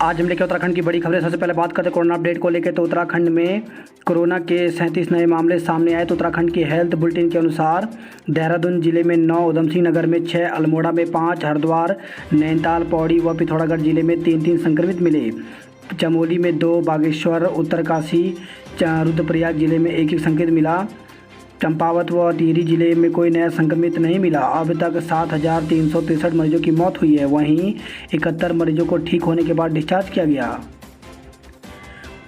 आज हम लेकर उत्तराखंड की बड़ी खबरें। सबसे पहले बात करते हैं कोरोना अपडेट को लेकर। तो उत्तराखंड में कोरोना के 37 नए मामले सामने आए। तो उत्तराखंड की हेल्थ बुलेटिन के अनुसार देहरादून जिले में 9, उधम सिंह नगर में 6, अल्मोड़ा में 5, हरिद्वार, नैनीताल, पौड़ी व पिथौरागढ़ जिले में 3 संक्रमित मिले। चमोली में 2, बागेश्वर, उत्तरकाशी, रुद्रप्रयाग जिले में 1 संक्रमित मिला। चंपावत व टिहरी जिले में कोई नया संक्रमित नहीं मिला। अब तक 7,363 मरीजों की मौत हुई है। वहीं 71 मरीजों को ठीक होने के बाद डिस्चार्ज किया गया।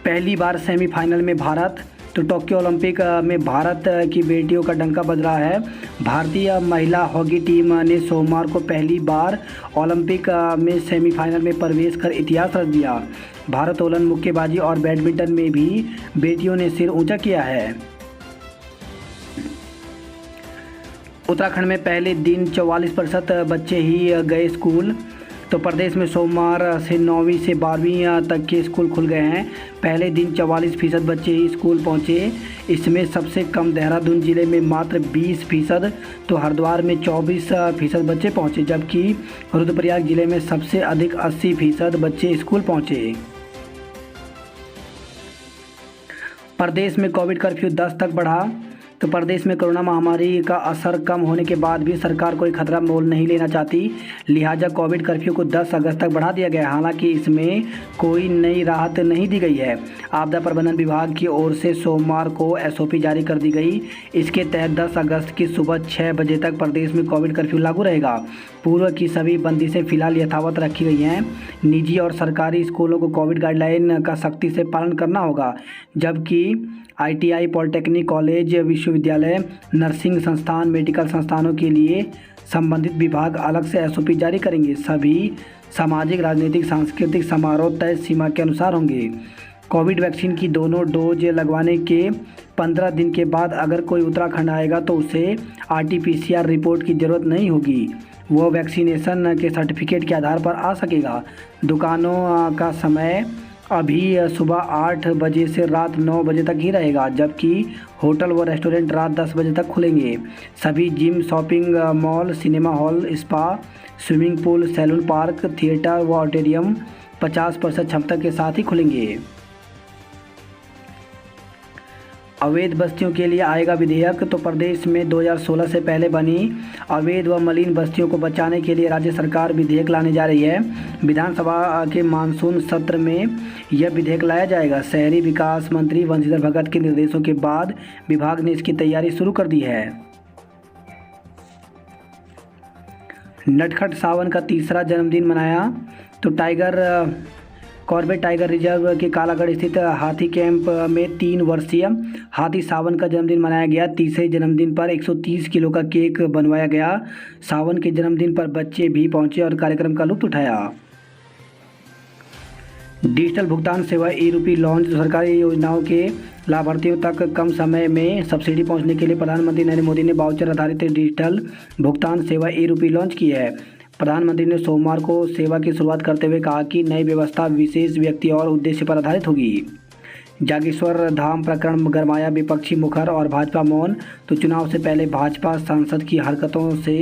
पहली बार सेमीफाइनल में भारत। तो टोक्यो ओलंपिक में भारत की बेटियों का डंका बज रहा है। भारतीय महिला हॉकी टीम ने सोमवार को पहली बार ओलंपिक में सेमीफाइनल में प्रवेश कर इतिहास रच दिया। भारोत्तोलन, मुक्केबाजी और बैडमिंटन में भी बेटियों ने सिर ऊंचा किया है। उत्तराखंड में पहले दिन 44% बच्चे ही गए स्कूल। तो प्रदेश में सोमवार से 9वीं से 12वीं तक के स्कूल खुल गए हैं। पहले दिन 44% बच्चे ही स्कूल पहुंचे। इसमें सबसे कम देहरादून जिले में मात्र 20%, तो हरिद्वार में 24% बच्चे पहुंचे, जबकि रुद्रप्रयाग जिले में सबसे अधिक 80% बच्चे स्कूल पहुंचे। प्रदेश में कोविड कर्फ्यू 10 तक बढ़ा। तो प्रदेश में कोरोना महामारी का असर कम होने के बाद भी सरकार कोई खतरा मोल नहीं लेना चाहती, लिहाजा कोविड कर्फ्यू को 10 अगस्त तक बढ़ा दिया गया है। हालांकि इसमें कोई नई राहत नहीं दी गई है। आपदा प्रबंधन विभाग की ओर से सोमवार को एसओपी जारी कर दी गई। इसके तहत 10 अगस्त की सुबह 6 बजे तक प्रदेश में कोविड कर्फ्यू लागू रहेगा। पूर्व की सभी बंदिशें फिलहाल यथावत रखी गई हैं। निजी और सरकारी स्कूलों को कोविड गाइडलाइन का सख्ती से पालन करना होगा, जबकि आईटीआई, पॉलिटेक्निक कॉलेज, विश्वविद्यालय, नर्सिंग संस्थान, मेडिकल संस्थानों के लिए संबंधित विभाग अलग से एसओपी जारी करेंगे। सभी सामाजिक, राजनीतिक, सांस्कृतिक समारोह तय सीमा के अनुसार होंगे। कोविड वैक्सीन की दोनों डोज लगवाने के 15 दिन के बाद अगर कोई उत्तराखंड आएगा तो उसे आरटीपीसीआर रिपोर्ट की ज़रूरत नहीं होगी। वह वैक्सीनेशन के सर्टिफिकेट के आधार पर आ सकेगा। दुकानों का समय अभी सुबह 8 बजे से रात 9 बजे तक ही रहेगा, जबकि होटल व रेस्टोरेंट रात 10 बजे तक खुलेंगे। सभी gym, shopping mall, cinema hall, spa, swimming pool, salon, park, theatre व ऑडिटोरियम 50% क्षमता के साथ ही खुलेंगे। अवैध बस्तियों के लिए आएगा विधेयक। तो प्रदेश में 2016 से पहले बनी अवैध व मलिन बस्तियों को बचाने के लिए राज्य सरकार विधेयक लाने जा रही है। विधानसभा के मानसून सत्र में यह विधेयक लाया जाएगा। शहरी विकास मंत्री बंशीधर भगत के निर्देशों के बाद विभाग ने इसकी तैयारी शुरू कर दी है। नटखट सावन का तीसरा जन्मदिन मनाया। तो कॉर्बेट टाइगर रिजर्व के कालागढ़ स्थित हाथी कैंप में 3 वर्षीय हाथी सावन का जन्मदिन मनाया गया। तीसरे जन्मदिन पर 130 किलो का केक बनवाया गया। सावन के जन्मदिन पर बच्चे भी पहुंचे और कार्यक्रम का लुत्फ उठाया। डिजिटल भुगतान सेवा ई-रूपी लॉन्च। सरकारी योजनाओं के लाभार्थियों तक कम समय में सब्सिडी पहुंचने के लिए प्रधानमंत्री नरेंद्र मोदी ने वाउचर आधारित डिजिटल भुगतान सेवा ई-रूपी लॉन्च की है। प्रधानमंत्री ने सोमवार को सेवा की शुरुआत करते हुए कहा कि नई व्यवस्था विशेष व्यक्ति और उद्देश्य पर आधारित होगी। जागेश्वर धाम प्रकरण गरमाया, विपक्षी मुखर और भाजपा मौन। तो चुनाव से पहले भाजपा सांसद की हरकतों से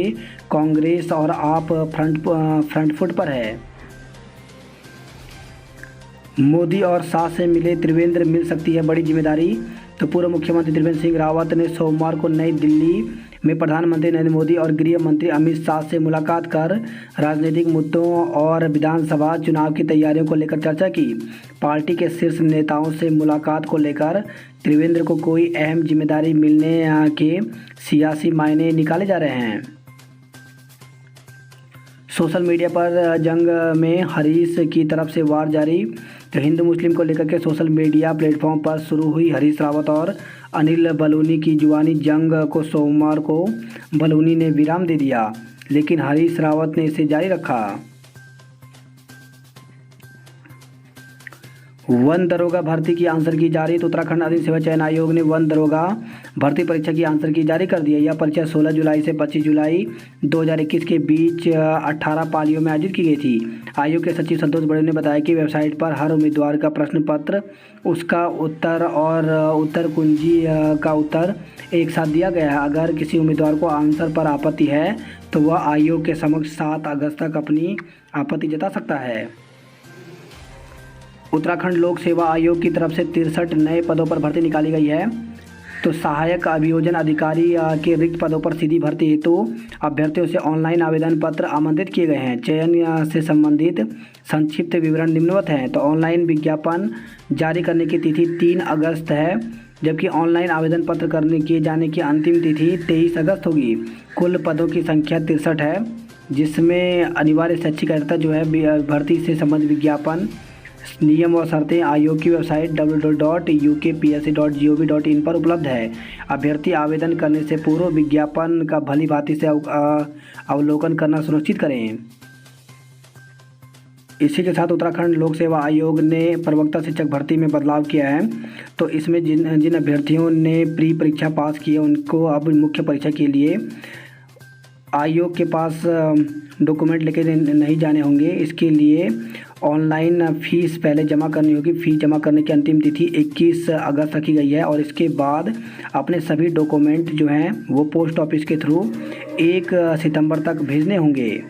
कांग्रेस और आप फ्रंट फुट पर है। मोदी और शाह से मिले त्रिवेंद्र, मिल सकती है बड़ी जिम्मेदारी। तो पूर्व मुख्यमंत्री त्रिवेंद्र सिंह रावत ने सोमवार को नई दिल्ली में प्रधानमंत्री नरेंद्र मोदी और गृह मंत्री अमित शाह से मुलाकात कर राजनीतिक मुद्दों और विधानसभा चुनाव की तैयारियों को लेकर चर्चा की। पार्टी के शीर्ष नेताओं से मुलाकात को लेकर त्रिवेंद्र को कोई अहम जिम्मेदारी मिलने के सियासी मायने निकाले जा रहे हैं। सोशल मीडिया पर जंग में हरीश की तरफ से वार जारी। तो हिंदू मुस्लिम को लेकर के सोशल मीडिया प्लेटफॉर्म पर शुरू हुई हरीश रावत और अनिल बलूनी की जुबानी जंग को सोमवार को बलूनी ने विराम दे दिया, लेकिन हरीश रावत ने इसे जारी रखा। वन दरोगा भर्ती की आंसर की जारी। तो उत्तराखंड अधीन सेवा चयन आयोग ने वन दरोगा भर्ती परीक्षा की आंसर की जारी कर दी है। यह परीक्षा 16 जुलाई से 25 जुलाई 2021 के बीच 18 पालियों में आयोजित की गई थी। आयोग के सचिव संतोष बड़े ने बताया कि वेबसाइट पर हर उम्मीदवार का प्रश्न पत्र, उसका उत्तर और उत्तर कुंजी का उत्तर एक साथ दिया गया है। अगर किसी उम्मीदवार को आंसर पर आपत्ति है तो वह आयोग के समक्ष 7 अगस्त तक अपनी आपत्ति जता सकता है। उत्तराखंड लोक सेवा आयोग की तरफ से 63 नए पदों पर भर्ती निकाली गई है। तो सहायक अभियोजन अधिकारी के रिक्त पदों पर सीधी भर्ती हेतु अभ्यर्थियों से ऑनलाइन आवेदन पत्र आमंत्रित किए गए हैं। चयन से संबंधित संक्षिप्त विवरण निम्नवत हैं। तो ऑनलाइन विज्ञापन जारी करने की तिथि 3 अगस्त है, जबकि ऑनलाइन आवेदन पत्र किए जाने की अंतिम तिथि 23 अगस्त होगी। कुल पदों की संख्या 63 है, जिसमें अनिवार्य शैक्षिक अर्हता जो है भर्ती से संबंधित विज्ञापन, नियम और शर्तें आयोग की वेबसाइट www.ukpsc.gov.in पर उपलब्ध है। अभ्यर्थी आवेदन करने से पूर्व विज्ञापन का भली भांति से अवलोकन करना सुनिश्चित करें। इसी के साथ उत्तराखंड लोक सेवा आयोग ने प्रवक्ता शिक्षक भर्ती में बदलाव किया है। तो इसमें जिन अभ्यर्थियों ने प्री परीक्षा पास की है उनको अब मुख्य परीक्षा के लिए आयोग के पास डॉक्यूमेंट लेके नहीं जाने होंगे। इसके लिए ऑनलाइन फ़ीस पहले जमा करनी होगी। फ़ीस जमा करने की अंतिम तिथि 21 अगस्त रखी गई है और इसके बाद अपने सभी डॉक्यूमेंट जो हैं वो पोस्ट ऑफिस के थ्रू 1 सितंबर तक भेजने होंगे।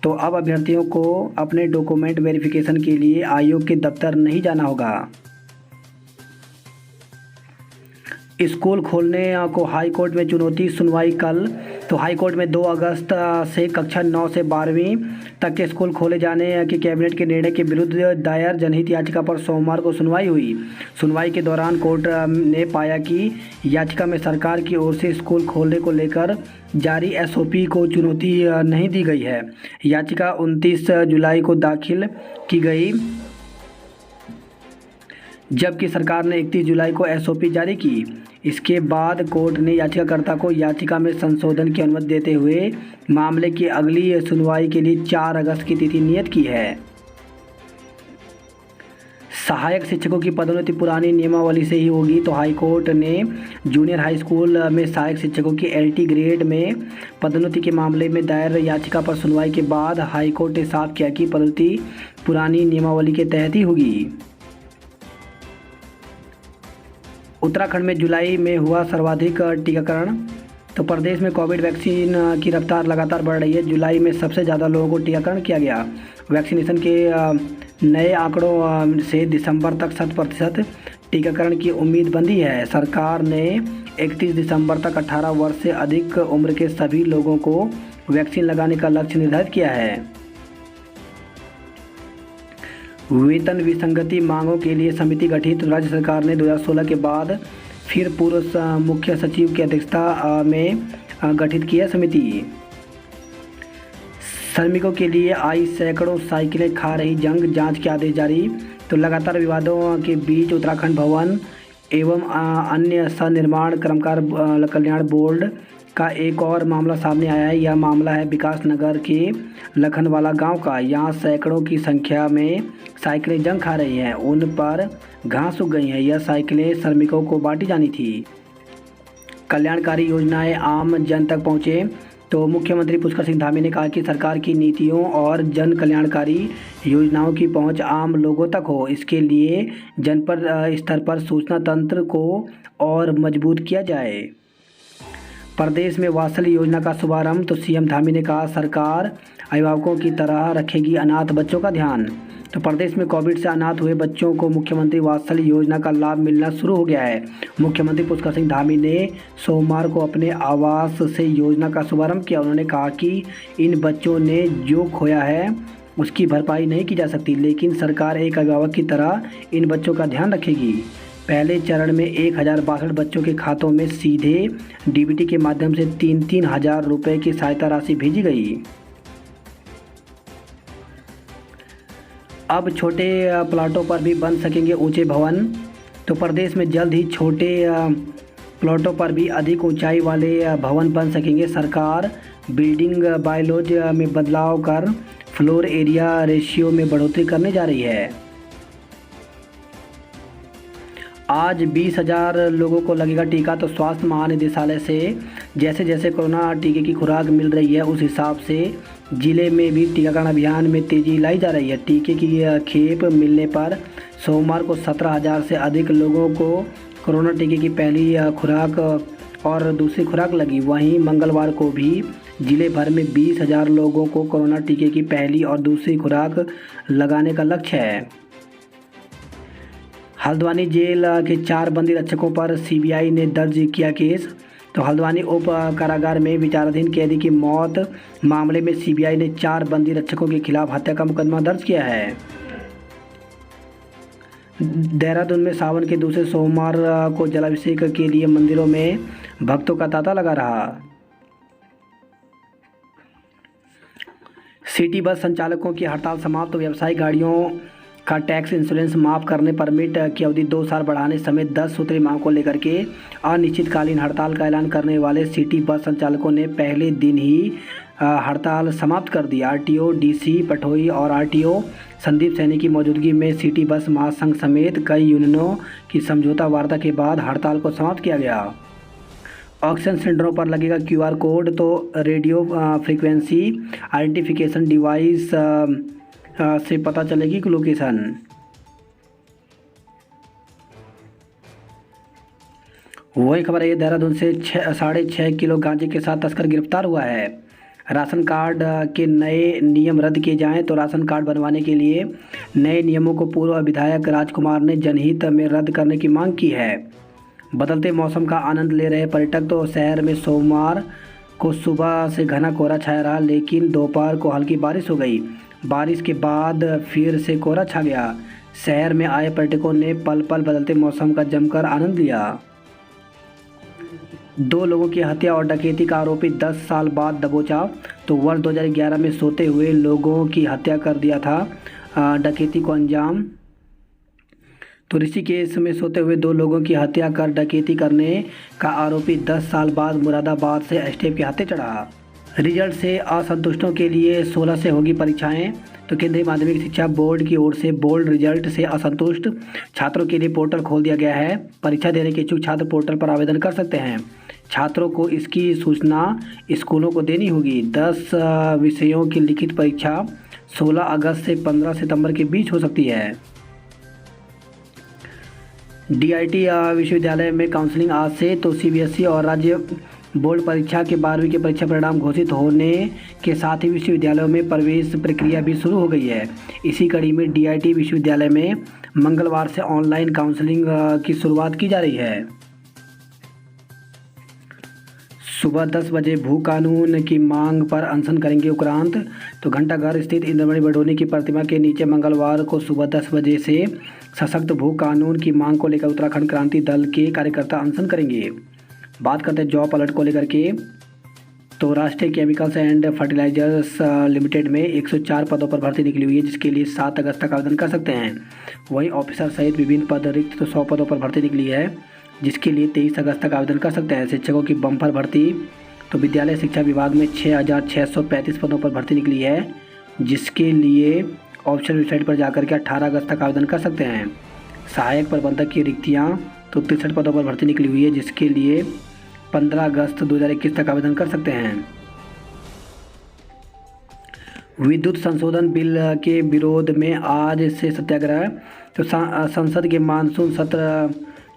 तो अब अभ्यर्थियों को अपने डॉक्यूमेंट वेरिफिकेशन के लिए आयोग के दफ्तर नहीं जाना होगा। स्कूल खोलने को हाई कोर्ट में चुनौती, सुनवाई कल। तो हाई कोर्ट में 2 अगस्त से कक्षा 9 से 12वीं तक के स्कूल खोले जाने के कैबिनेट के निर्णय के विरुद्ध दायर जनहित याचिका पर सोमवार को सुनवाई हुई। सुनवाई के दौरान कोर्ट ने पाया कि याचिका में सरकार की ओर से स्कूल खोलने को लेकर जारी एसओपी को चुनौती नहीं दी गई है। याचिका 29 जुलाई को दाखिल की गई, जबकि सरकार ने 31 जुलाई को एसओपी जारी की। इसके बाद कोर्ट ने याचिकाकर्ता को याचिका में संशोधन की अनुमति देते हुए मामले की अगली सुनवाई के लिए 4 अगस्त की तिथि नियत की है। सहायक शिक्षकों की पदोन्नति पुरानी नियमावली से ही होगी। तो हाईकोर्ट ने जूनियर हाई स्कूल में सहायक शिक्षकों की LT ग्रेड में पदोन्नति के मामले में दायर याचिका पर सुनवाई के बाद हाईकोर्ट ने साफ किया कि पदोन्नति पुरानी नियमावली के तहत ही होगी। उत्तराखंड में जुलाई में हुआ सर्वाधिक टीकाकरण। तो प्रदेश में कोविड वैक्सीन की रफ्तार लगातार बढ़ रही है। जुलाई में सबसे ज़्यादा लोगों को टीकाकरण किया गया। वैक्सीनेशन के नए आंकड़ों से दिसंबर तक 100% टीकाकरण की उम्मीद बंधी है। सरकार ने 31 दिसंबर तक 18 वर्ष से अधिक उम्र के सभी लोगों को वैक्सीन लगाने का लक्ष्य निर्धारित किया है। वेतन विसंगति मांगों के लिए समिति गठित। राज्य सरकार ने 2016 के बाद फिर पूर्व मुख्य सचिव की अध्यक्षता में गठित किया समिति। श्रमिकों के लिए आई सैकड़ों साइकिलें खा रही जंग, जांच के आदेश जारी। तो लगातार विवादों के बीच उत्तराखंड भवन एवं अन्य सनिर्माण कर्मकार कल्याण बोर्ड का एक और मामला सामने आया है। यह मामला है विकास नगर के लखनवाला गांव का। यहां सैकड़ों की संख्या में साइकिलें जंग खा रही हैं, उन पर घास उग गई हैं। यह साइकिलें श्रमिकों को बांटी जानी थी। कल्याणकारी योजनाएं आम जन तक पहुँचे। तो मुख्यमंत्री पुष्कर सिंह धामी ने कहा कि सरकार की नीतियों और जन कल्याणकारी योजनाओं की पहुंच आम लोगों तक हो। इसके लिए जनपद स्तर पर सूचना तंत्र को और मजबूत किया जाए। प्रदेश में वात्सल्य योजना का शुभारंभ। तो सीएम धामी ने कहा सरकार अभिभावकों की तरह रखेगी अनाथ बच्चों का ध्यान। तो प्रदेश में कोविड से अनाथ हुए बच्चों को मुख्यमंत्री वात्सल्य योजना का लाभ मिलना शुरू हो गया है। मुख्यमंत्री पुष्कर सिंह धामी ने सोमवार को अपने आवास से योजना का शुभारंभ किया। उन्होंने कहा कि इन बच्चों ने जो खोया है उसकी भरपाई नहीं की जा सकती, लेकिन सरकार एक अभिभावक की तरह इन बच्चों का ध्यान रखेगी। पहले चरण में 1062 बच्चों के खातों में सीधे डीबीटी के माध्यम से 3-3 हज़ार रुपये की सहायता राशि भेजी गई। अब छोटे प्लाटों पर भी बन सकेंगे ऊंचे भवन। तो प्रदेश में जल्द ही छोटे प्लाटों पर भी अधिक ऊंचाई वाले भवन बन सकेंगे। सरकार बिल्डिंग बायलॉज में बदलाव कर फ्लोर एरिया रेशियो में बढ़ोतरी करने जा रही है। आज 20,000 लोगों को लगेगा टीका। तो स्वास्थ्य महानिदेशालय से जैसे जैसे कोरोना टीके की खुराक मिल रही है उस हिसाब से जिले में भी टीकाकरण अभियान में तेज़ी लाई जा रही है। टीके की खेप मिलने पर सोमवार को 17,000 से अधिक लोगों को कोरोना टीके की पहली खुराक और दूसरी खुराक लगी। वहीं मंगलवार को भी जिले भर में 20,000 लोगों को कोरोना टीके की पहली और दूसरी खुराक लगाने का लक्ष्य है। हल्द्वानी जेल के 4 बंदी रक्षकों पर सीबीआई ने दर्ज किया केस। तो हल्द्वानी उप कारागार में विचाराधीन कैदी की मौत मामले में सीबीआई ने 4 बंदी रक्षकों के खिलाफ हत्या का मुकदमा दर्ज किया है। देहरादून में सावन के दूसरे सोमवार को जलाभिषेक के लिए मंदिरों में भक्तों का तांता लगा रहा। सिटी बस संचालकों की हड़ताल समाप्त। व्यावसायिक गाड़ियों का टैक्स इंश्योरेंस माफ करने, परमिट की अवधि 2 साल बढ़ाने समेत 10 सूत्री मांग को लेकर के अनिश्चितकालीन हड़ताल का ऐलान करने वाले सिटी बस संचालकों ने पहले दिन ही हड़ताल समाप्त कर दी। आरटीओ डीसी पटोई और आरटीओ संदीप सैनी की मौजूदगी में सिटी बस महासंघ समेत कई यूनियनों की समझौता वार्ता के बाद हड़ताल को समाप्त किया गया। ऑक्सीजन सिलेंडरों पर लगेगा क्यूआर कोड, तो रेडियो फ्रीक्वेंसी आइडेंटिफिकेशन डिवाइस से पता चलेगी कि लोकेशन। वही खबर है, देहरादून से 6.5 किलो गांजे के साथ तस्कर गिरफ्तार हुआ है। राशन कार्ड के नए नियम रद्द किए जाएं तो राशन कार्ड बनवाने के लिए नए नियमों को पूर्व विधायक राजकुमार ने जनहित में रद्द करने की मांग की है। बदलते मौसम का आनंद ले रहे पर्यटक। तो शहर में सोमवार को सुबह से घना कोहरा छाया रहा, लेकिन दोपहर को हल्की बारिश हो गई। बारिश के बाद फिर से कोहरा छा गया। शहर में आए पर्यटकों ने पल पल बदलते मौसम का जमकर आनंद लिया। 2 लोगों की हत्या और डकैती का आरोपी 10 साल बाद दबोचा। तो वर्ष 2011 में सोते हुए लोगों की हत्या कर दिया था डकैती को अंजाम। तो ऋषिकेश में सोते हुए 2 लोगों की हत्या कर डकैती करने का आरोपी 10 साल बाद मुरादाबाद से एसटीएफ के हाथे चढ़ा। रिजल्ट से असंतुष्टों के लिए 16 से होगी परीक्षाएं। तो केंद्रीय माध्यमिक शिक्षा बोर्ड की ओर से बोर्ड रिजल्ट से असंतुष्ट छात्रों के लिए पोर्टल खोल दिया गया है। परीक्षा देने के इच्छुक छात्र पोर्टल पर आवेदन कर सकते हैं। छात्रों को इसकी सूचना स्कूलों को देनी होगी। 10 विषयों की लिखित परीक्षा 16 अगस्त से 15 सितंबर के बीच हो सकती है। डीआईटी विश्वविद्यालय में काउंसलिंग आज से। तो सीबीएसई और राज्य बोर्ड परीक्षा के 12वीं के परीक्षा परिणाम घोषित होने के साथ ही विश्वविद्यालयों में प्रवेश प्रक्रिया भी शुरू हो गई है। इसी कड़ी में डीआईटी विश्वविद्यालय में मंगलवार से ऑनलाइन काउंसलिंग की शुरुआत की जा रही है। सुबह 10 बजे भू कानून की मांग पर अनशन करेंगे उक्रांत। तो घंटाघर स्थित इंद्रमणि बडोनी की प्रतिमा के नीचे मंगलवार को सुबह 10 बजे से सशक्त भू कानून की मांग को लेकर उत्तराखंड क्रांति दल के कार्यकर्ता अनशन करेंगे। बात करते हैं जॉब अलर्ट को लेकर के। तो राष्ट्रीय केमिकल्स एंड फर्टिलाइजर्स लिमिटेड में 104 पदों पर भर्ती निकली हुई है, जिसके लिए 7 अगस्त तक आवेदन कर सकते हैं। वहीं ऑफिसर सहित विभिन्न पद रिक्त। तो 100 पदों पर भर्ती निकली है, जिसके लिए 23 अगस्त तक आवेदन कर सकते हैं। शिक्षकों की बम्पर भर्ती। तो विद्यालय शिक्षा विभाग में 6,635 पदों पर भर्ती निकली है, जिसके लिए ऑफिशियल वेबसाइट पर जाकर के 18 अगस्त तक आवेदन कर सकते हैं। सहायक प्रबंधक की रिक्तियाँ। तो 63 पदों पर भर्ती निकली हुई है, जिसके लिए 15 अगस्त 2021 तक आवेदन कर सकते हैं। विद्युत संशोधन बिल के विरोध में आज से सत्याग्रह। तो संसद के मानसून सत्र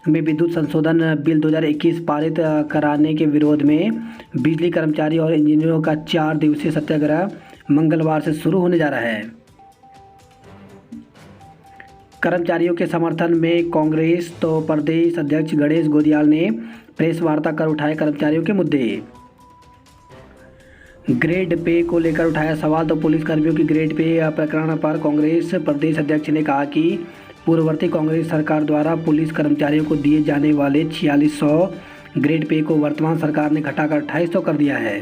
में विद्युत संशोधन बिल 2021 पारित कराने के विरोध में बिजली कर्मचारी और इंजीनियरों का 4 दिवसीय सत्याग्रह मंगलवार से शुरू होने जा रहा है। कर्मचारियों के समर्थन में कांग्रेस। तो प्रदेश अध्यक्ष गणेश गोदियाल ने प्रेस वार्ता कर उठाए कर्मचारियों के मुद्दे। ग्रेड पे को लेकर उठाया सवाल। तो पुलिस कर्मियों की ग्रेड पे प्रकरण पर कांग्रेस प्रदेश अध्यक्ष ने कहा कि पूर्ववर्ती कांग्रेस सरकार द्वारा पुलिस कर्मचारियों को दिए जाने वाले 4600 ग्रेड पे को वर्तमान सरकार ने घटाकर 2800 कर दिया है।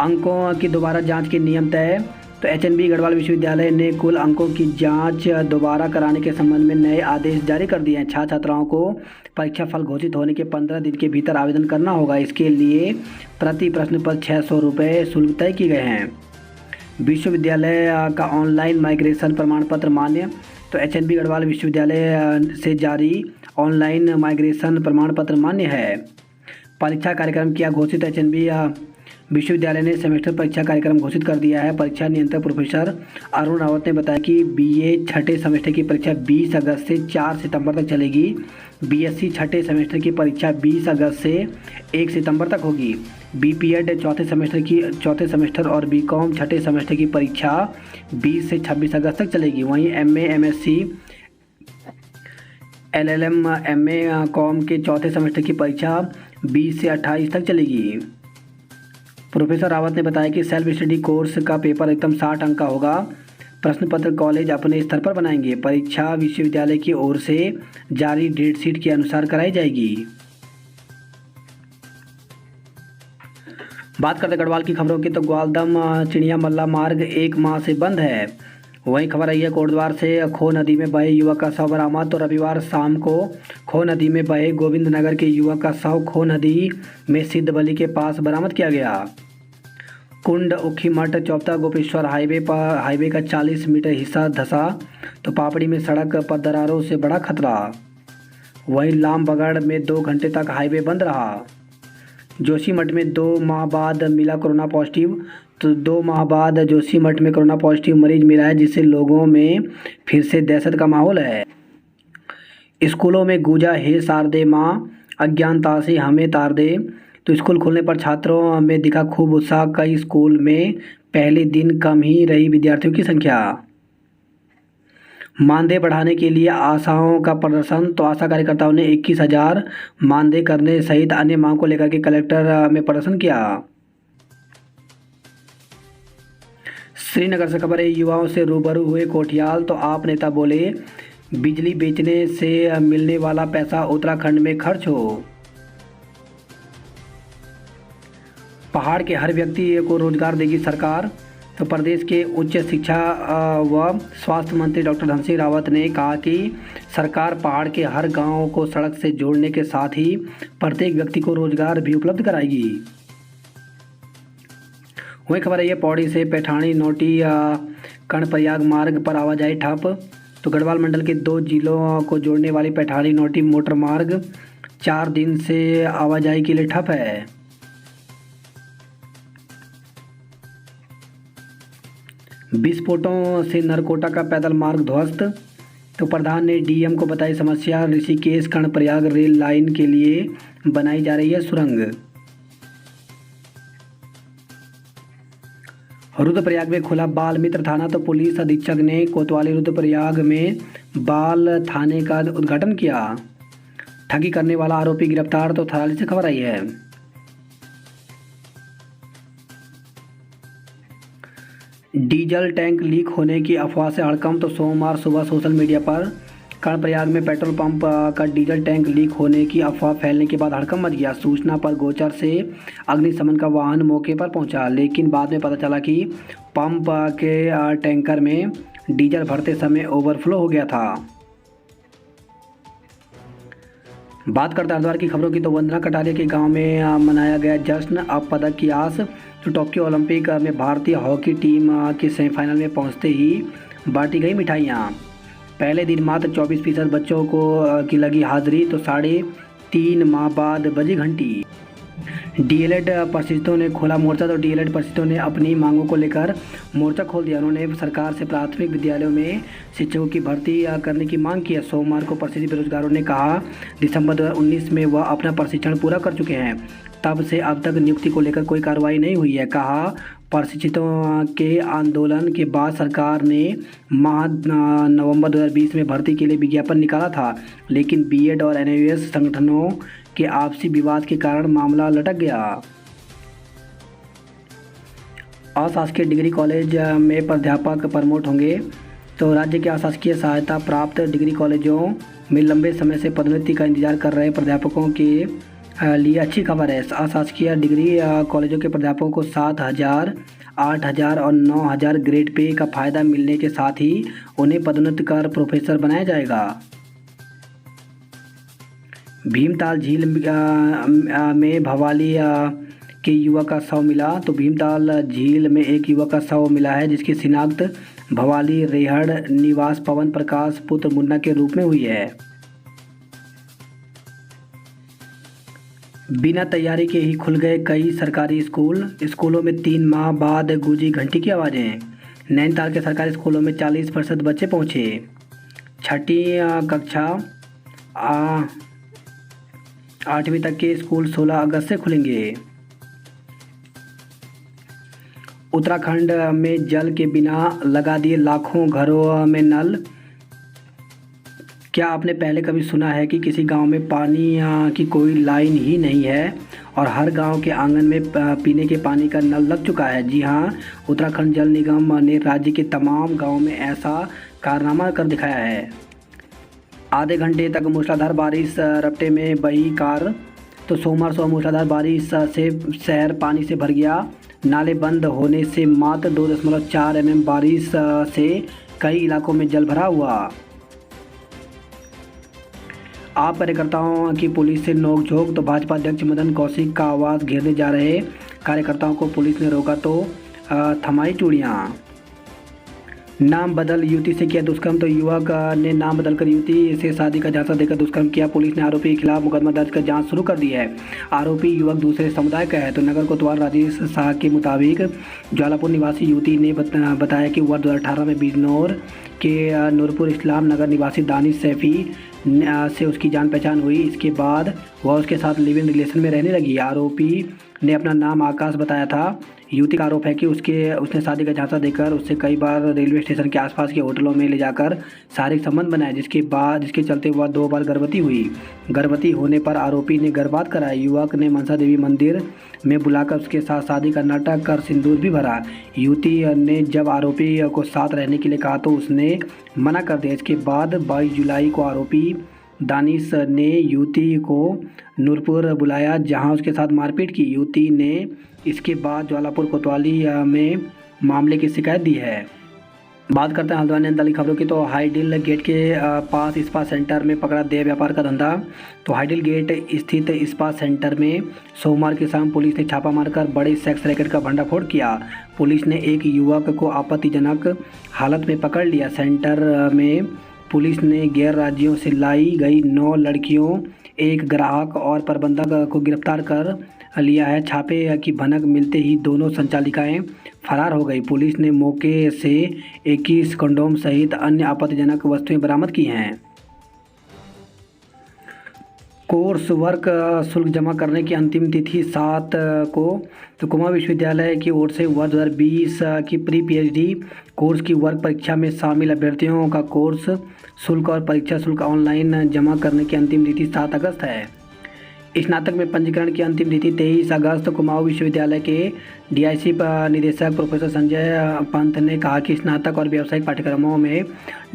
अंकों की दोबारा जांच के नियम तय। तो एचएनबी गढ़वाल विश्वविद्यालय ने कुल अंकों की जांच दोबारा कराने के संबंध में नए आदेश जारी कर दिए हैं। छात्र छात्राओं को परीक्षा फल घोषित होने के 15 दिन के भीतर आवेदन करना होगा। इसके लिए प्रति प्रश्न पर 600 रुपये शुल्क तय किए गए हैं। विश्वविद्यालय का ऑनलाइन माइग्रेशन प्रमाण पत्र मान्य। तो एचएनबी गढ़वाल विश्वविद्यालय से जारी ऑनलाइन माइग्रेशन प्रमाण पत्र मान्य है। परीक्षा कार्यक्रम किया घोषित। एचएनबी विश्वविद्यालय ने सेमेस्टर परीक्षा कार्यक्रम घोषित कर दिया है। परीक्षा नियंत्रक प्रोफेसर अरुण रावत ने बताया कि बीए छठे सेमेस्टर की परीक्षा 20 अगस्त से 4 सितंबर तक चलेगी। बीएससी छठे सेमेस्टर की परीक्षा 20 अगस्त से 1 सितंबर तक होगी। बीपीएड चौथे सेमेस्टर और बीकॉम छठे सेमेस्टर की परीक्षा 20 से 26 अगस्त तक चलेगी। वहीं MA, MSc, LLM, MA com के चौथे सेमेस्टर की परीक्षा 20 से 28 तक चलेगी। प्रोफेसर रावत ने बताया कि सेल्फ स्टडी कोर्स का पेपर एकदम 60 अंक का होगा। प्रश्न पत्र कॉलेज अपने स्तर पर बनाएंगे। परीक्षा विश्वविद्यालय की ओर से जारी डेट शीट के अनुसार कराई जाएगी। बात करते गढ़वाल की खबरों की तो ग्वालदम चिड़िया मल्ला मार्ग 1 माह से बंद है। वहीं खबर आई है कोटद्वार से खो नदी में बहे युवक का शव बरामद। तो रविवार शाम को खो नदी में बहे गोविंद नगर के युवक का शव खो नदी में सिद्धबली के पास बरामद किया गया। कुंड उखीमठ चौपता गोपेश्वर हाईवे का 40 मीटर हिस्सा धंसा। तो पापड़ी में सड़क पर दरारों से बड़ा खतरा। वहीं लामबगड़ में 2 घंटे तक हाईवे बंद रहा। जोशीमठ में 2 माह बाद मिला कोरोना पॉजिटिव। तो 2 माह बाद जोशीमठ में कोरोना पॉजिटिव मरीज मिला है, जिससे लोगों में फिर से दहशत का माहौल है। स्कूलों में गूंजा हे शारदे माँ, अज्ञानता से हमें तार दे। तो स्कूल खुलने पर छात्रों में दिखा खूब उत्साह। कई स्कूल में पहले दिन कम ही रही विद्यार्थियों की संख्या। मानदेय बढ़ाने के लिए आशाओं का प्रदर्शन। तो आशा कार्यकर्ताओं ने 21,000 मानदेय करने सहित अन्य मांग को लेकर के कलेक्टर में प्रदर्शन किया। श्रीनगर से खबर है, युवाओं से रूबरू हुए कोठियाल। तो आप नेता बोले बिजली बेचने से मिलने वाला पैसा उत्तराखंड में खर्च हो। पहाड़ के हर व्यक्ति को रोजगार देगी सरकार। तो प्रदेश के उच्च शिक्षा व स्वास्थ्य मंत्री डॉक्टर धन सिंह रावत ने कहा कि सरकार पहाड़ के हर गांव को सड़क से जोड़ने के साथ ही प्रत्येक व्यक्ति को रोजगार भी उपलब्ध कराएगी। वही खबर है, पौड़ी से पैठानी नोटी कर्णप्रयाग मार्ग पर आवाजाही ठप। तो गढ़वाल मंडल के 2 जिलों को जोड़ने वाली पैठानी नोटी मोटर मार्ग 4 दिन से आवाजाही के लिए ठप है। विस्फोटों से नरकोटा का पैदल मार्ग ध्वस्त। तो प्रधान ने डीएम को बताई समस्या। ऋषिकेश कर्णप्रयाग रेल लाइन के लिए बनाई जा रही है सुरंग। रुद्रप्रयाग में खुला बाल मित्र थाना। तो पुलिस अधीक्षक ने कोतवाली रुद्रप्रयाग में बाल थाने का उद्घाटन किया। ठगी करने वाला आरोपी गिरफ्तार। तो थराली से खबर आई है। डीजल टैंक लीक होने की अफवाह से हड़कंप। तो सोमवार सुबह सोशल मीडिया पर कर्णप्रयाग में पेट्रोल पंप का डीजल टैंक लीक होने की अफवाह फैलने के बाद हड़कंप मच गया। सूचना पर गोचर से अग्निशमन का वाहन मौके पर पहुंचा, लेकिन बाद में पता चला कि पंप के टैंकर में डीजल भरते समय ओवरफ्लो हो गया था। बात करते हरिद्वार की खबरों की तो वंदना कटारिया के गांव में मनाया गया जश्न। अब पदक की आस। तो टोक्यो ओलंपिक में भारतीय हॉकी टीम के सेमीफाइनल में पहुंचते ही बांटी गई मिठाइयाँ। पहले दिन मात्र 24% बच्चों को की लगी हाजिरी। तो 3.5 माह बाद बजी घंटी। डीएलएड परिषदों ने खोला मोर्चा। तो डीएलएड परिषदों ने अपनी मांगों को लेकर मोर्चा खोल दिया। उन्होंने सरकार से प्राथमिक विद्यालयों में शिक्षकों की भर्ती करने की मांग की है। सोमवार को प्रशिक्षित बेरोजगारों ने कहा दिसंबर 2019 में वह अपना प्रशिक्षण पूरा कर चुके हैं, तब से अब तक नियुक्ति को लेकर कोई कार्रवाई नहीं हुई है। कहा प्रशिक्षितों के आंदोलन के बाद सरकार ने नवंबर 2020 में भर्ती के लिए विज्ञापन निकाला था, लेकिन बीएड और एनयूएस संगठनों के आपसी विवाद के कारण मामला लटक गया। अशासकीय डिग्री कॉलेज में प्राध्यापक प्रमोट होंगे। तो राज्य के अशासकीय सहायता प्राप्त डिग्री कॉलेजों में लंबे समय से पदोन्नति का इंतजार कर रहे प्राध्यापकों के लिए अच्छी खबर है। अशासकीय डिग्री कॉलेजों के प्राध्यापकों को 7,000, 8,000 और 9,000 ग्रेड पे का फ़ायदा मिलने के साथ ही उन्हें पदोन्नत कर प्रोफेसर बनाया जाएगा। भीमताल झील में भवाली के युवक का शव मिला। तो भीमताल झील में एक युवक का शव मिला है, जिसकी शिनाख्त भवाली रेहड़ निवास पवन प्रकाश पुत्र मुन्ना के रूप में हुई है। बिना तैयारी के ही खुल गए कई सरकारी स्कूलों में 3 माह बाद गूंजी घंटी की आवाज़ें। नैनीताल के सरकारी स्कूलों में 40% बच्चे पहुंचे। छठी कक्षा 8वीं तक के स्कूल 16 अगस्त से खुलेंगे। उत्तराखंड में जल के बिना लगा दिए लाखों घरों में नल। क्या आपने पहले कभी सुना है कि किसी गांव में पानी की कोई लाइन ही नहीं है और हर गांव के आंगन में पीने के पानी का नल लग चुका है? जी हां, उत्तराखंड जल निगम ने राज्य के तमाम गांवों में ऐसा कारनामा कर दिखाया है। आधे घंटे तक मूसलाधार बारिश रपटे में बही कार। तो सोमवार सुबह मूसलाधार बारिश से शहर पानी से भर गया। नाले बंद होने से मात्र 2.4 mm बारिश से कई इलाकों में जल भरा हुआ। आप कार्यकर्ताओं की पुलिस से नोकझोंक। तो भाजपा अध्यक्ष मदन कौशिक का आवास घेरने जा रहे कार्यकर्ताओं को पुलिस ने रोका तो थमाई चूड़ियाँ। नाम बदल युवती से किया दुष्कर्म। तो युवक ने नाम बदलकर युवती से शादी का झांसा देकर दुष्कर्म किया। पुलिस ने आरोपी के खिलाफ मुकदमा दर्ज कर जांच शुरू कर दी है। आरोपी युवक दूसरे समुदाय का है। तो नगर कोतवाल राजेश शाह के मुताबिक ज्वालापुर निवासी युवती ने बताया कि वर्ष 2018 में बिजनौर के नूरपुर इस्लाम नगर निवासी दानिश सैफी से उसकी जान पहचान हुई। इसके बाद वह उसके साथ लिव इन रिलेशन में रहने लगी। आरोपी ने अपना नाम आकाश बताया था। युवती का आरोप है कि उसने शादी का झांसा देकर उससे कई बार रेलवे स्टेशन के आसपास के होटलों में ले जाकर शारीरिक संबंध बनाए, जिसके चलते वह 2 बार गर्भवती हुई। गर्भवती होने पर आरोपी ने गर्भपात कराया। युवक ने मनसा देवी मंदिर में बुलाकर उसके साथ शादी का नाटक कर सिंदूर भी भरा। युवती ने जब आरोपी को साथ रहने के लिए कहा तो उसने मना कर दिया। इसके बाद 22 जुलाई को आरोपी दानिश ने युवती को नूरपुर बुलाया, जहां उसके साथ मारपीट की। युवती ने इसके बाद ज्वालापुर कोतवाली में मामले की शिकायत दी है। बात करते हैं हल्द्वानी नैनीताल की खबरों की। तो हाईडिल गेट के पास इस्पात सेंटर में पकड़ा देह व्यापार का धंधा। तो हाईडिल गेट स्थित इस्पात सेंटर में सोमवार की शाम पुलिस ने छापा मारकर बड़े सेक्स रैकेट का भंडाफोड़ किया। पुलिस ने एक युवक को आपत्तिजनक हालत में पकड़ लिया। सेंटर में पुलिस ने गैर राज्यों से लाई गई 9 लड़कियों, एक ग्राहक और प्रबंधक को गिरफ्तार कर लिया है। छापे की भनक मिलते ही दोनों संचालिकाएं फरार हो गई। पुलिस ने मौके से 21 कंडोम सहित अन्य आपत्तिजनक वस्तुएं बरामद की हैं। कोर्स वर्क शुल्क जमा करने की अंतिम तिथि 7 को। तो कुमाऊं विश्वविद्यालय की ओर से वर्ष 2020 की प्री पीएचडी कोर्स की वर्क परीक्षा में शामिल अभ्यर्थियों का कोर्स शुल्क और परीक्षा शुल्क ऑनलाइन जमा करने की अंतिम तिथि 7 अगस्त है। स्नातक में पंजीकरण की अंतिम तिथि 23 अगस्त। कुमाऊं विश्वविद्यालय के डीआईसी निदेशक प्रोफेसर संजय पंत ने कहा कि स्नातक और व्यावसायिक पाठ्यक्रमों में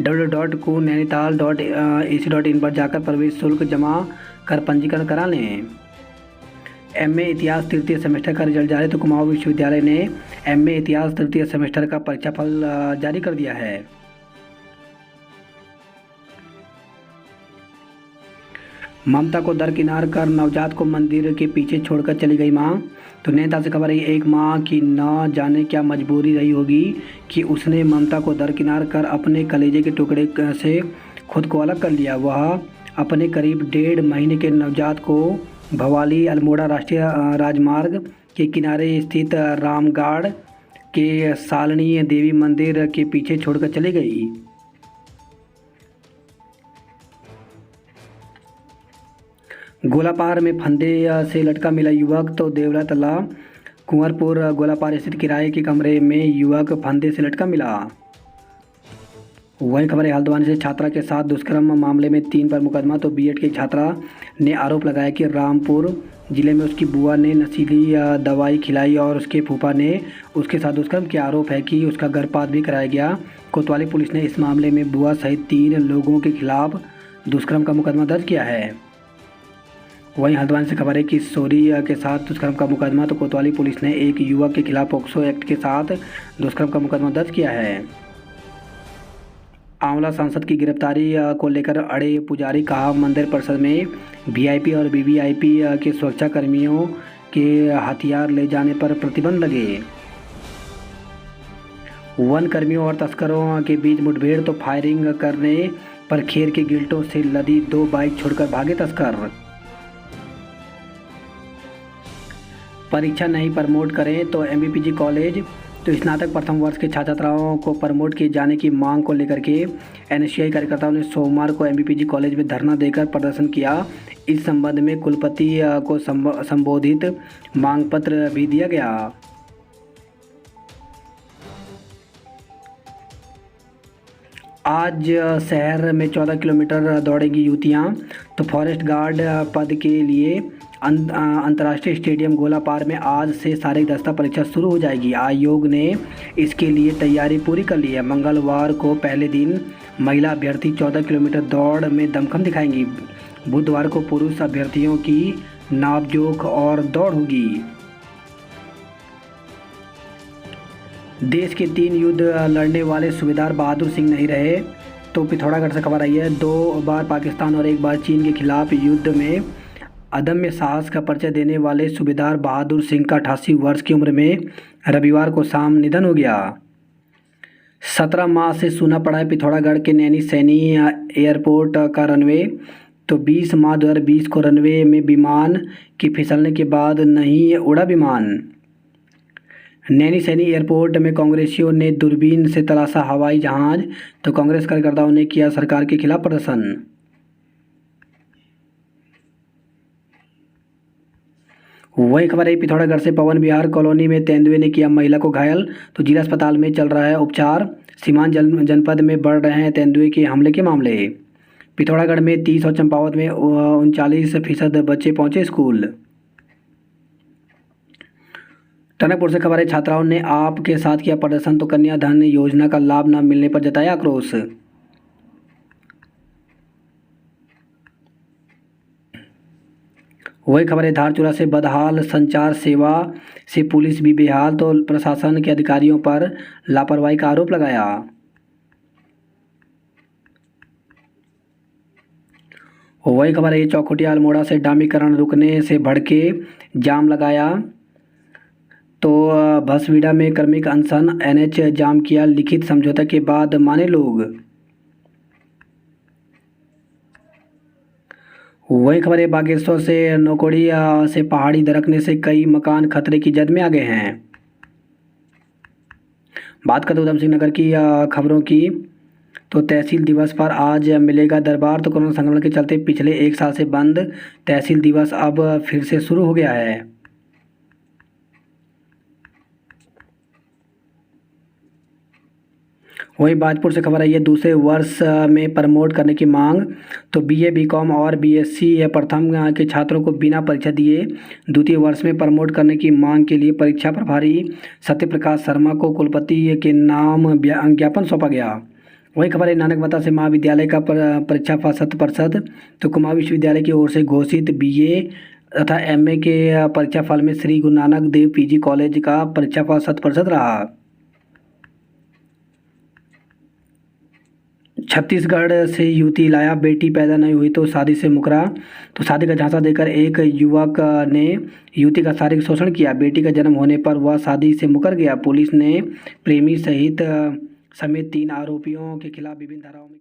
www.nainital.ac.in पर जाकर प्रवेश शुल्क जमा कर पंजीकरण करा लें। एमए इतिहास तृतीय सेमेस्टर का रिजल्ट जारी। तो कुमाऊं विश्वविद्यालय ने एमए इतिहास तृतीय सेमेस्टर का परीक्षाफल जारी कर दिया है। ममता को दरकिनार कर नवजात को मंदिर के पीछे छोड़कर चली गई मां। तो नैनीताल से खबर है, एक मां की न जाने क्या मजबूरी रही होगी कि उसने ममता को दरकिनार कर अपने कलेजे के टुकड़े से खुद को अलग कर लिया। वह अपने करीब 1.5 महीने के नवजात को भवाली अल्मोड़ा राष्ट्रीय राजमार्ग के किनारे स्थित रामगढ़ के सालनी देवी मंदिर के पीछे छोड़कर चली गई। गोलापार में फंदे से लटका मिला युवक। तो देवला तला कुंवरपुर गोलापार स्थित किराए के कमरे में युवक फंदे से लटका मिला। वही खबर है हल्द्वानी से, छात्रा के साथ दुष्कर्म मामले में 3 पर मुकदमा। तो बीएड की छात्रा ने आरोप लगाया कि रामपुर जिले में उसकी बुआ ने नशीली दवाई खिलाई और उसके फूफा ने उसके साथ दुष्कर्म किया। आरोप है कि उसका गर्भपात भी कराया गया। कोतवाली पुलिस ने इस मामले में बुआ सहित 3 लोगों के खिलाफ दुष्कर्म का मुकदमा दर्ज किया है। वहीं हल्द्वानी से खबर है कि सोरी के साथ दुष्कर्म का मुकदमा। तो कोतवाली पुलिस ने एक युवक के खिलाफ पॉक्सो एक्ट के साथ दुष्कर्म का मुकदमा दर्ज किया है। आंवला सांसद की गिरफ्तारी को लेकर अड़े पुजारी, कहा मंदिर परिसर में वीआईपी और वीवीआईपी के सुरक्षा कर्मियों के हथियार ले जाने पर प्रतिबंध लगे। वन कर्मियों और तस्करों के बीच मुठभेड़। तो फायरिंग करने पर खेर के गिल्टों से लदी 2 बाइक छोड़कर भागे तस्कर। परीक्षा नहीं प्रमोट करें तो एमबीपीजी कॉलेज। तो स्नातक प्रथम वर्ष के छात्र छात्राओं को प्रमोट किए जाने की मांग को लेकर के एनएसयूआई कार्यकर्ताओं ने सोमवार को एमबीपीजी कॉलेज में धरना देकर प्रदर्शन किया। इस संबंध में कुलपति को संबोधित मांग पत्र भी दिया गया। आज शहर में 14 किलोमीटर दौड़ेंगी युवतियां। तो फॉरेस्ट गार्ड पद के लिए अंतर्राष्ट्रीय स्टेडियम गोलापार में आज से शारीरिक दक्षता परीक्षा शुरू हो जाएगी। आयोग ने इसके लिए तैयारी पूरी कर ली है। मंगलवार को पहले दिन महिला अभ्यर्थी 14 किलोमीटर दौड़ में दमखम दिखाएंगी। बुधवार को पुरुष अभ्यर्थियों की नापजोख और दौड़ होगी। देश के 3 युद्ध लड़ने वाले सूबेदार बहादुर सिंह नहीं रहे। तो पिथौरागढ़ से खबर आई है। 2 बार पाकिस्तान और 1 बार चीन के खिलाफ युद्ध में अदम्य साहस का परिचय देने वाले सूबेदार बहादुर सिंह का 88 वर्ष की उम्र में रविवार को शाम निधन हो गया। 17 माह से सूना पड़ा है पिथौरागढ़ के नैनी सैनी एयरपोर्ट का रनवे। तो 20 माह 2020 को रनवे में विमान के फिसलने के बाद नहीं उड़ा विमान। नैनी सैनी एयरपोर्ट में कांग्रेसियों ने दूरबीन से तलाशा हवाई जहाज। तो कांग्रेस कार्यकर्ताओं ने किया सरकार के खिलाफ प्रदर्शन। वही खबर है पिथौरागढ़ से। पवन विहार कॉलोनी में तेंदुए ने किया महिला को घायल। तो जिला अस्पताल में चल रहा है उपचार। सीमांत जनपद में बढ़ रहे हैं तेंदुए के हमले के मामले। पिथौरागढ़ में 30 और चंपावत में 39% बच्चे पहुंचे स्कूल। टनकपुर से खबर है। छात्राओं ने आप के साथ किया प्रदर्शन। तो कन्या धन योजना का लाभ न मिलने पर जताया आक्रोश। वही खबर है धारचूला से। बदहाल संचार सेवा से पुलिस भी बेहाल। तो प्रशासन के अधिकारियों पर लापरवाही का आरोप लगाया। वही खबर है चौखुटिया अल्मोड़ा से। डामीकरण रुकने से भड़के जाम लगाया। तो भसवीड़ा में कार्मिक अनशन। एनएच जाम किया। लिखित समझौते के बाद माने लोग। वही खबर है बागेश्वर से। नौकोड़ी से पहाड़ी दरकने से कई मकान खतरे की जद में आ गए हैं। बात करते उधम सिंह नगर की खबरों की। तो तहसील दिवस पर आज मिलेगा दरबार। तो कोरोना संक्रमण के चलते पिछले 1 साल से बंद तहसील दिवस अब फिर से शुरू हो गया है। वहीं बाजपुर से खबर आई है दूसरे वर्ष में प्रमोट करने की मांग। तो बीए बीकॉम और बीएससी प्रथम के छात्रों को बिना परीक्षा दिए द्वितीय वर्ष में प्रमोट करने की मांग के लिए परीक्षा प्रभारी सत्यप्रकाश शर्मा को कुलपति के नाम ज्ञापन सौंपा गया। वही खबर है नानकमता से। महाविद्यालय का परीक्षा फल 100%। तो कुमाऊं विश्वविद्यालय की ओर से घोषित बीए तथा एमए के परीक्षा फल में श्री गुरु नानक देव पीजी कॉलेज का परीक्षा फल 100% रहा। छत्तीसगढ़ से युवती लाया। बेटी पैदा नहीं हुई तो शादी से मुकरा। तो शादी का झांसा देकर एक युवक ने युवती का शारीरिक शोषण किया। बेटी का जन्म होने पर वह शादी से मुकर गया। पुलिस ने प्रेमी समेत 3 आरोपियों के खिलाफ विभिन्न धाराओं में